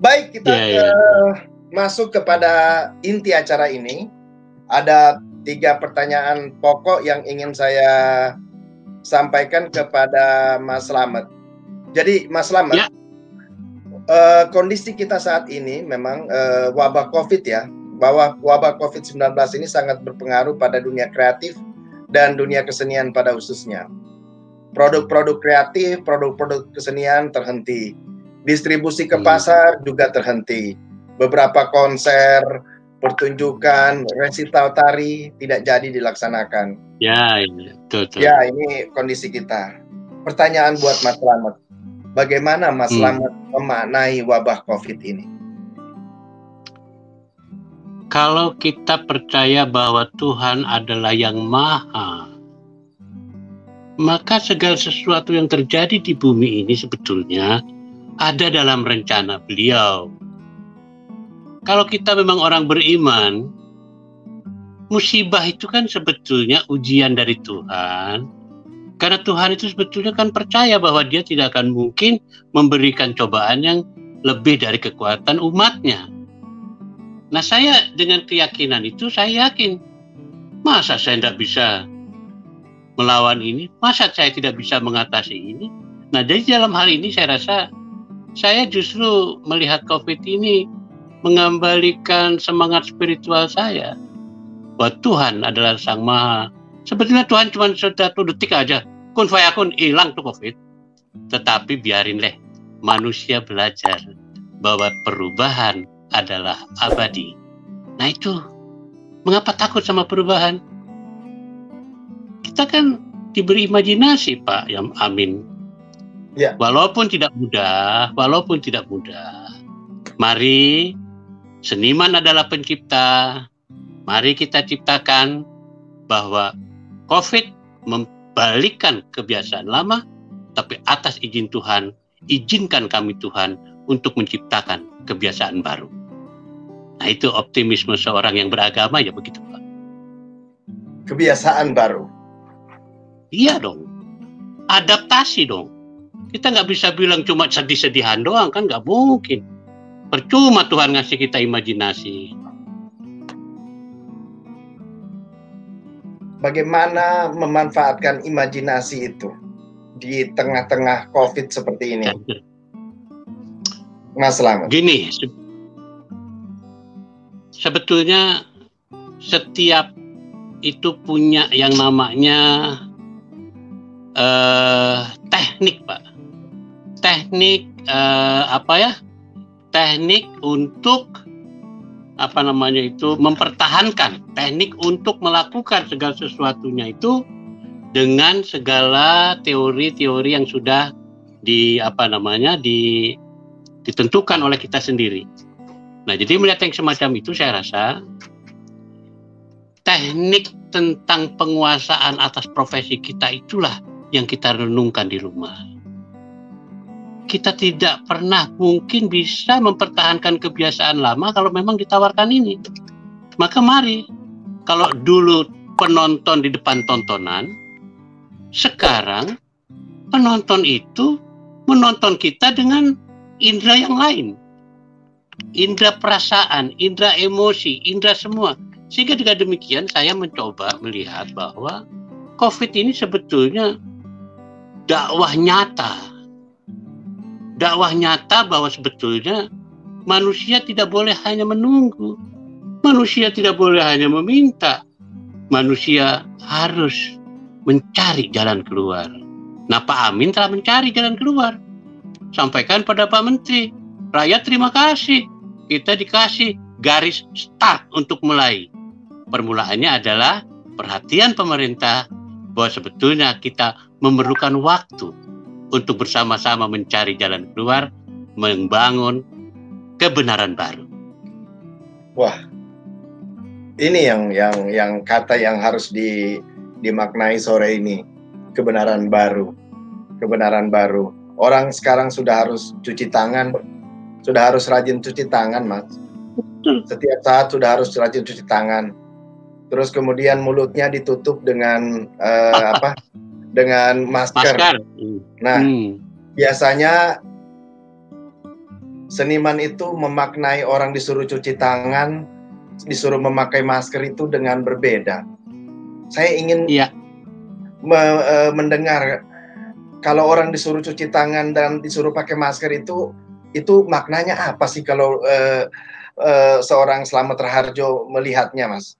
Baik, kita Ya. masuk kepada inti acara ini. Ada 3 pertanyaan pokok yang ingin saya sampaikan kepada Mas Slamet. Jadi Mas Slamet, Ya. Kondisi kita saat ini memang wabah COVID ya, bahwa wabah COVID-19 ini sangat berpengaruh pada dunia kreatif dan dunia kesenian pada khususnya. Produk-produk kreatif, produk-produk kesenian terhenti. Distribusi ke pasar juga terhenti. Beberapa konser, pertunjukan, resital tari tidak jadi dilaksanakan. Ya, betul. Ya, ini kondisi kita. Pertanyaan buat Mas Slamet. Bagaimana Mas Slamet memaknai wabah COVID ini? Kalau kita percaya bahwa Tuhan adalah yang maha, maka segala sesuatu yang terjadi di bumi ini sebetulnya ada dalam rencana Beliau. Kalau kita memang orang beriman, musibah itu kan sebetulnya ujian dari Tuhan. Karena Tuhan itu sebetulnya kan percaya bahwa Dia tidak akan mungkin memberikan cobaan yang lebih dari kekuatan umatnya. Nah, saya dengan keyakinan itu, saya yakin, masa saya tidak bisa melawan ini? Masa saya tidak bisa mengatasi ini? Nah, jadi dalam hal ini saya rasa, saya justru melihat COVID ini mengembalikan semangat spiritual saya. Bahwa Tuhan adalah Sang Maha. Sebetulnya Tuhan cuma 1 detik aja, kun fayakun, hilang tuh COVID. Tetapi biarinlah manusia belajar bahwa perubahan adalah abadi. Nah itu, mengapa takut sama perubahan? Kita kan diberi imajinasi, Pak, ya, amin. Ya. Walaupun tidak mudah. Mari, seniman adalah pencipta. Mari kita ciptakan bahwa COVID membalikkan kebiasaan lama, tapi atas izin Tuhan, izinkan kami Tuhan untuk menciptakan kebiasaan baru. Nah itu optimisme seorang yang beragama, ya begitu Pak. Kebiasaan baru. Iya dong, adaptasi dong. Kita nggak bisa bilang cuma sedih-sedihan doang, kan nggak mungkin. Percuma Tuhan ngasih kita imajinasi. Bagaimana memanfaatkan imajinasi itu di tengah-tengah COVID seperti ini, Mas Slamet? Gini, sebetulnya setiap itu punya yang namanya teknik, Pak. Teknik Teknik untuk mempertahankan, teknik untuk melakukan segala sesuatunya itu dengan segala teori-teori yang sudah ditentukan oleh kita sendiri. Nah, jadi melihat yang semacam itu, saya rasa teknik tentang penguasaan atas profesi kita itulah yang kita renungkan di rumah. Kita tidak pernah mungkin bisa mempertahankan kebiasaan lama kalau memang ditawarkan ini. Maka mari, kalau dulu penonton di depan tontonan, sekarang penonton itu menonton kita dengan indera yang lain. Indera perasaan, indera emosi, indera semua. Sehingga dengan demikian saya mencoba melihat bahwa COVID ini sebetulnya dakwah nyata. Dakwah nyata bahwa sebetulnya manusia tidak boleh hanya menunggu. Manusia tidak boleh hanya meminta. Manusia harus mencari jalan keluar. Nah, Pak Amin telah mencari jalan keluar. Sampaikan pada Pak Menteri, rakyat terima kasih. Kita dikasih garis start untuk mulai. Permulaannya adalah perhatian pemerintah bahwa sebetulnya kita memerlukan waktu untuk bersama-sama mencari jalan keluar, membangun kebenaran baru. Wah, ini yang kata yang harus dimaknai sore ini, kebenaran baru, kebenaran baru. Orang sekarang sudah harus cuci tangan, sudah harus rajin cuci tangan, Mas. Setiap saat sudah harus rajin cuci tangan. Terus kemudian mulutnya ditutup dengan dengan masker. Nah, biasanya Seniman itu memaknai orang disuruh cuci tangan, disuruh memakai masker itu dengan berbeda. Saya ingin mendengar kalau orang disuruh cuci tangan dan disuruh pakai masker itu maknanya apa sih kalau seorang Slamet Raharjo melihatnya, Mas?